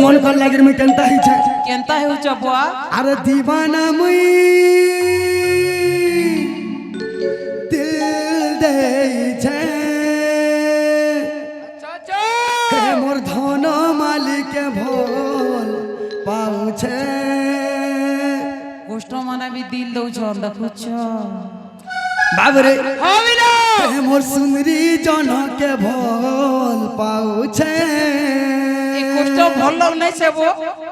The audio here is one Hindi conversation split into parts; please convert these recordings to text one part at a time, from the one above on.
मन कर लागे मैं केनता ही छे केनता है चबुआ अरे दीवाना मुई दिल दे छे हे मोर धन मालिक भोल पाऊ छे गोष्ठ माने भी दिल दउ छ देखुछ बाबरे होविला हे मोर सुंदरी जन के भोल पाऊ छे गोष्ठ भल नै सेबो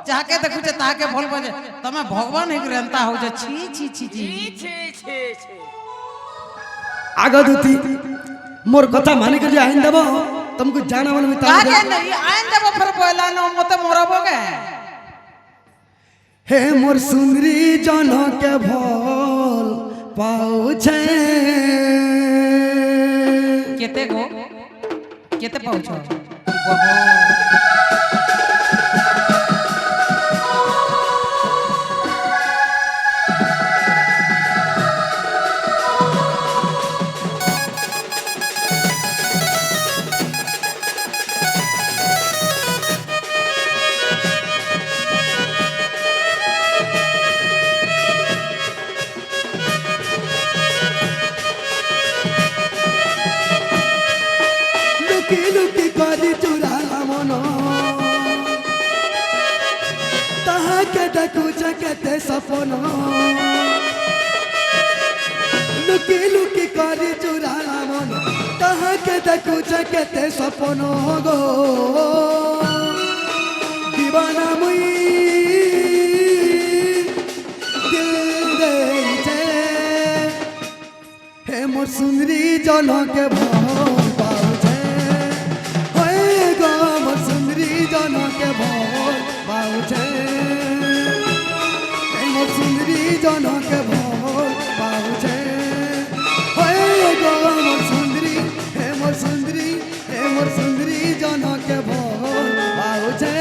जाके देखुछ ताके भल बजे तमे भगवान एक रेंता हो जे छी छी छी छी आगदुती मोर कथा माने के आइन देबो तुमको जाना वाला में ताऊ काके नहीं आइन देबो फिर बोला न मते मोरबोगे हे मोर सुंदरी जन के भोल पाऊ छे केते गो केते पाऊ छ लुकी लुकी करी चुराला मन तहा के देखू जगते सपन लुकी लुकी करी चुराला मन तहा के देखू जगते सपन गो दीवाना मुई दिल दे छे हे मोर सुंदरी जन के भोल पाऊ छे होए गो मोर सुंदरी जन के भोल पाऊ छे हे मोर सुंदरी जन के भोल पाऊ छे होए गो मोर सुंदरी हे मोर सुंदरी हे मोर सुंदरी जन के भोल पाऊ छे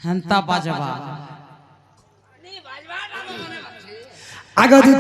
हंता बाजवा आगदुती